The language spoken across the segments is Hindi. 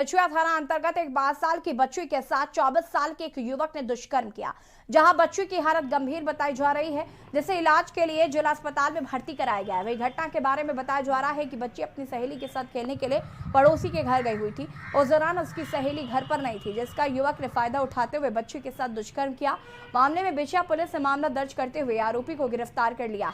कचुआ थाना अंतर्गत एक 12 साल की बच्ची के साथ 24 साल के एक युवक ने दुष्कर्म किया, जहां बच्ची की हालत गंभीर बताई जा रही है, जिसे इलाज के लिए जिला अस्पताल में भर्ती कराया गया है। वही घटना के बारे में बताया जा रहा है कि बच्ची अपनी सहेली के साथ खेलने के लिए पड़ोसी के घर गई हुई थी। उस दौरान उसकी सहेली घर पर नहीं थी, जिसका युवक ने फायदा उठाते हुए बच्ची के साथ दुष्कर्म किया। मामले में बिछिया पुलिस ने मामला दर्ज करते हुए आरोपी को गिरफ्तार कर लिया।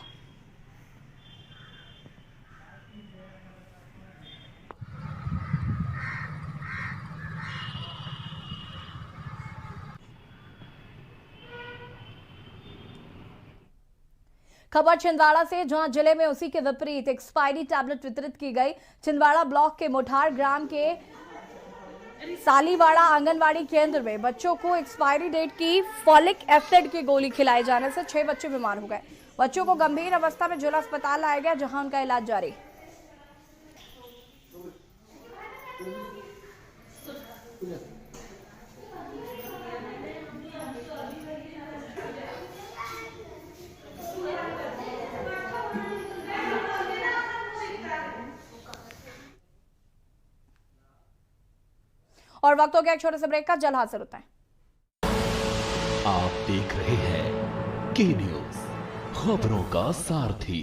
खबर छिंदवाड़ा से, जहां जिले में उसी के विपरीत एक्सपायरी टैबलेट वितरित की गई। छिंदवाड़ा ब्लॉक के मोठार ग्राम के सालीवाड़ा आंगनवाड़ी केंद्र में बच्चों को एक्सपायरी डेट की फॉलिक एसिड की गोली खिलाए जाने से 6 बच्चे बीमार हो गए। बच्चों को गंभीर अवस्था में जिला अस्पताल लाया गया, जहां उनका इलाज जारी। और वक्त हो गया एक छोटे से ब्रेक का, जल्द हाजिर होता है। आप देख रहे हैं के न्यूज, खबरों का सारथी।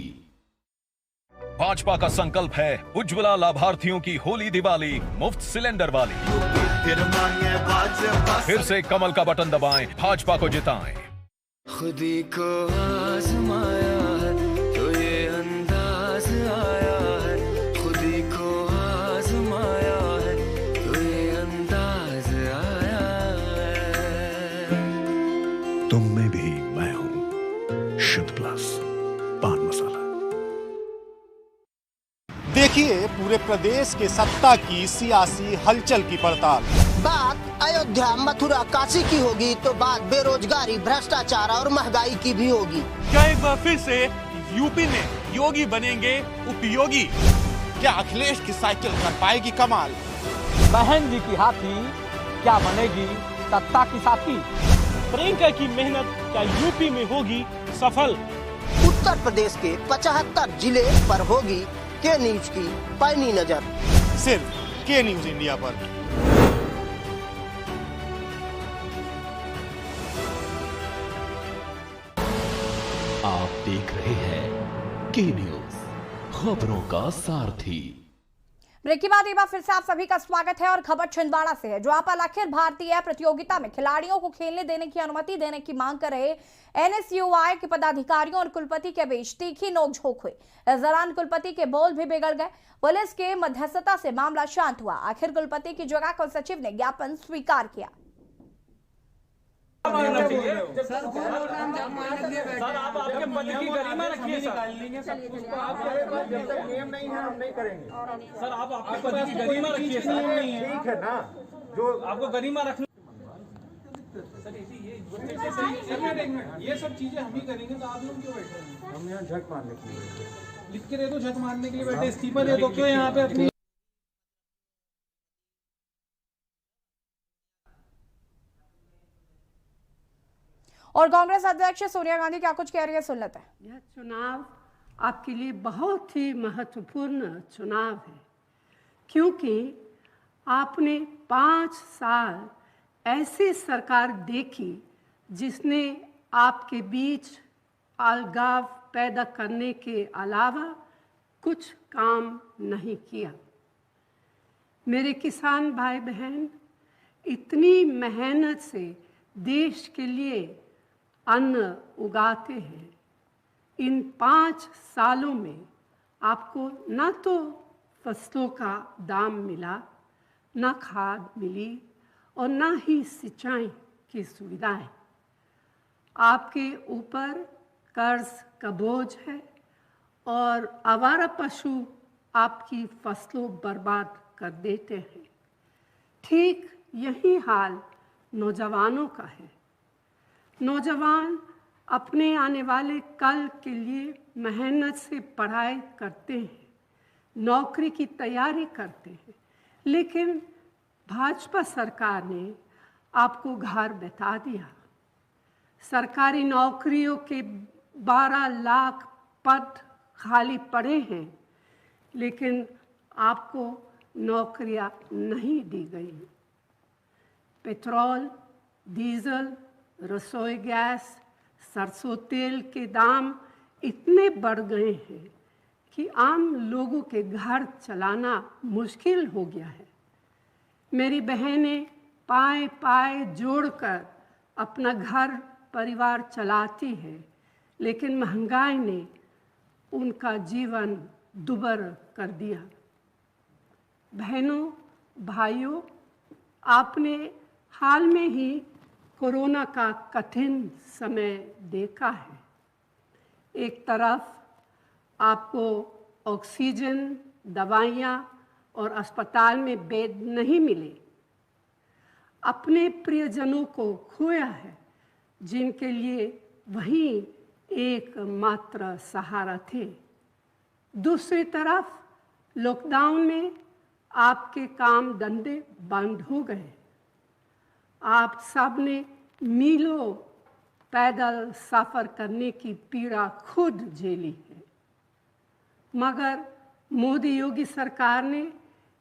भाजपा का संकल्प है उज्ज्वला लाभार्थियों की होली दिवाली मुफ्त सिलेंडर वाली। फिर से कमल का बटन दबाएं, भाजपा को जिताएं। खुदी को आजमाया है तो ये अंदाज आया है, खुदी को आजमाया है तो ये अंदाज आया है। तुम में भी मैं हूं, शुद्ध प्लस पान मसाला। देखिए पूरे प्रदेश के सत्ता की सियासी हलचल की पड़ताल। बात अयोध्या, मथुरा, काशी की होगी तो बात बेरोजगारी, भ्रष्टाचार और महंगाई की भी होगी। क्या एक बार फिर से यूपी में योगी बनेंगे उपयोगी? क्या अखिलेश की साइकिल कर पाएगी कमाल? बहन जी की हाथी क्या बनेगी सत्ता की साथी? प्रियंका की मेहनत क्या यूपी में होगी सफल? उत्तर प्रदेश के 75 जिले पर होगी के न्यूज की पैनी नजर, सिर्फ के न्यूज इंडिया पर। आप देख रहे हैं के न्यूज, खबरों का सारथी। ब्रेक के बाद एक बार फिर से आप सभी का स्वागत है और खबर छिंदवाड़ा से है, जहां पर अखिल भारतीय प्रतियोगिता में खिलाड़ियों को खेलने देने की अनुमति देने की मांग कर रहे एनएसयूआई के पदाधिकारियों और कुलपति के बीच तीखी नोकझोंक हुई। इस दौरान कुलपति के बोल भी बिगड़ गए। पुलिस के मध्यस्थता से मामला शांत हुआ। आखिर कुलपति की जगह कुल सचिव ने ज्ञापन स्वीकार किया। सर, आप आपके पद की गरिमा रखिए सर। जब तक नियम नहीं है हम नहीं करेंगे। सर, आप आपके पद की गरिमा रखिए सर। ठीक है ना, जो आपको गरिमा रखना। सर ये सब चीजें हम ही करेंगे तो आप लोग क्यों बैठे हैं? हम यहाँ झक मारने के लिए लिख के दे दो, झक मारने के लिए बैठे, इस्तीफा दे दो। क्यों यहाँ पे अपनी और कांग्रेस अध्यक्ष सोनिया गांधी क्या कुछ कह रही है, सुन लेते हैं। यह चुनाव आपके लिए बहुत ही महत्वपूर्ण चुनाव है, क्योंकि आपने 5 साल ऐसी सरकार देखी जिसने आपके बीच अलगाव पैदा करने के अलावा कुछ काम नहीं किया। मेरे किसान भाई बहन इतनी मेहनत से देश के लिए अन्न उगाते हैं। इन 5 सालों में आपको न तो फसलों का दाम मिला, न खाद मिली और न ही सिंचाई की सुविधाएं। आपके ऊपर कर्ज का बोझ है और आवारा पशु आपकी फसलों बर्बाद कर देते हैं। ठीक यही हाल नौजवानों का है। नौजवान अपने आने वाले कल के लिए मेहनत से पढ़ाई करते हैं, नौकरी की तैयारी करते हैं, लेकिन भाजपा सरकार ने आपको घर बैठा दिया। सरकारी नौकरियों के 12 लाख पद खाली पड़े हैं, लेकिन आपको नौकरियां नहीं दी गई। पेट्रोल, डीजल, रसोई गैस, सरसों तेल के दाम इतने बढ़ गए हैं कि आम लोगों के घर चलाना मुश्किल हो गया है। मेरी बहनें पाए पाए जोड़कर अपना घर परिवार चलाती है, लेकिन महंगाई ने उनका जीवन दुभर कर दिया। बहनों, भाइयों, आपने हाल में ही कोरोना का कठिन समय देखा है। एक तरफ आपको ऑक्सीजन, दवाइयाँ और अस्पताल में बेड नहीं मिले, अपने प्रियजनों को खोया है जिनके लिए वही एकमात्र सहारा थे। दूसरी तरफ लॉकडाउन में आपके काम धंधे बंद हो गए। आप सब ने मीलों पैदल सफ़र करने की पीड़ा खुद झेली है, मगर मोदी योगी सरकार ने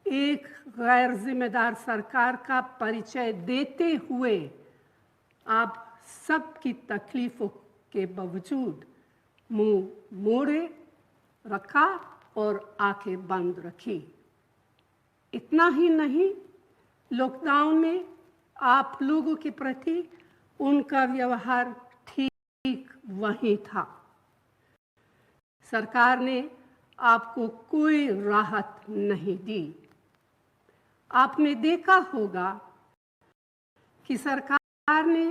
एक गैर जिम्मेदार सरकार का परिचय देते हुए आप सबकी तकलीफों के बावजूद मुंह मोड़े रखा और आंखें बंद रखी। इतना ही नहीं, लॉकडाउन में आप लोगों के प्रति उनका व्यवहार ठीक वही था। सरकार ने आपको कोई राहत नहीं दी। आपने देखा होगा कि सरकार ने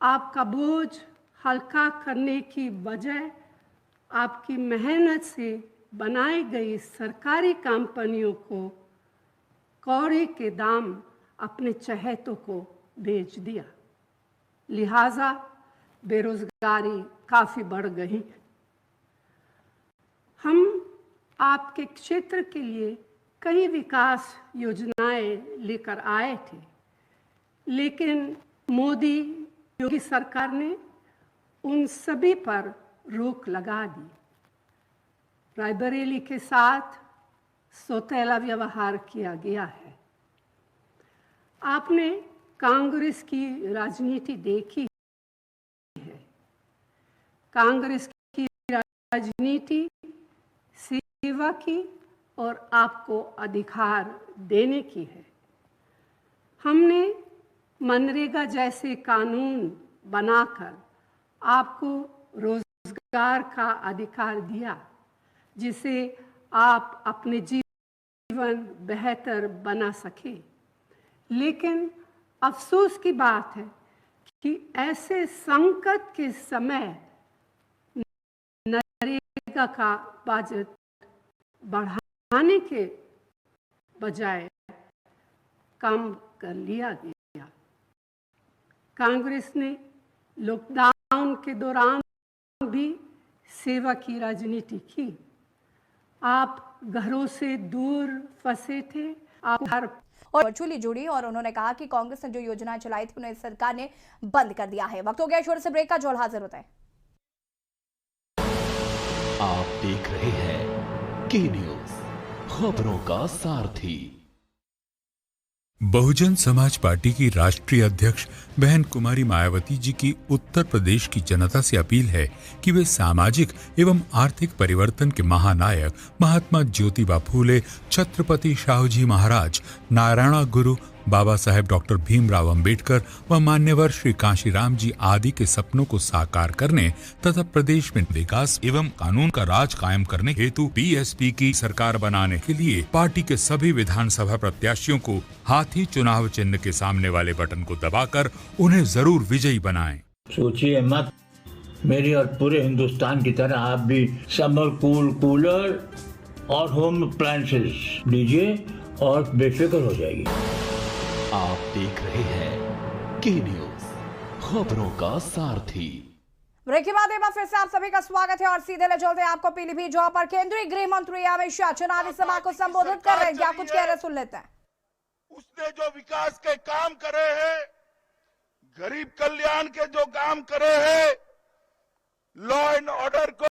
आपका बोझ हल्का करने की बजाय आपकी मेहनत से बनाई गई सरकारी कंपनियों को कौड़े के दाम अपने चहेतों को बेच दिया। लिहाजा बेरोजगारी काफ़ी बढ़ गई। हम आपके क्षेत्र के लिए कई विकास योजनाएं लेकर आए थे, लेकिन मोदी योगी सरकार ने उन सभी पर रोक लगा दी। रायबरेली के साथ सौतेला व्यवहार किया गया है। आपने कांग्रेस की राजनीति देखी है। कांग्रेस की राजनीति सेवा की और आपको अधिकार देने की है। हमने मनरेगा जैसे कानून बनाकर आपको रोजगार का अधिकार दिया, जिसे आप अपने जीवन बेहतर बना सके। लेकिन अफसोस की बात है कि ऐसे संकट के समय नरेगा का बजट बढ़ाने के बजाय कम कर लिया गया। कांग्रेस ने लॉकडाउन के दौरान भी सेवा की राजनीति की। आप घरों से दूर फंसे थे, आप घर और वर्चुअली जुड़ी और उन्होंने कहा कि कांग्रेस ने जो योजनाएं चलाई थी उन्हें सरकार ने बंद कर दिया है। वक्त हो गया छोटे से ब्रेक का, जो हाजिर होता है। आप देख रहे हैं के न्यूज, खबरों का सारथी। बहुजन समाज पार्टी की राष्ट्रीय अध्यक्ष बहन कुमारी मायावती जी की उत्तर प्रदेश की जनता से अपील है कि वे सामाजिक एवं आर्थिक परिवर्तन के महानायक महात्मा ज्योतिबा फूले, छत्रपति शाहूजी महाराज, नारायण गुरु, बाबा साहेब डॉक्टर भीमराव अंबेडकर व मान्यवर श्री कांशीराम जी आदि के सपनों को साकार करने तथा प्रदेश में विकास एवं कानून का राज कायम करने हेतु बीएसपी की सरकार बनाने के लिए पार्टी के सभी विधानसभा प्रत्याशियों को हाथी चुनाव चिन्ह के सामने वाले बटन को दबाकर उन्हें जरूर विजयी बनाएं। सोचिए मत, मेरी और पूरे हिंदुस्तान की तरह आप भी समर कूलर और होम अप्लायंसेस लीजिए और बेफिक्र हो जाइए। आप देख रहे हैं के न्यूज, खबरों का सारथी। ब्रेक के बाद एक बार फिर से आप सभी का स्वागत है और सीधे ले चलते हैं आपको पीलीभीत, जहां पर केंद्रीय गृह मंत्री अमित शाह चुनावी सभा को संबोधित कर रहे हैं। क्या कुछ कह रहे सुन लेते हैं। उसने जो विकास के काम करे हैं, गरीब कल्याण के जो काम करे हैं, लॉ एंड ऑर्डर को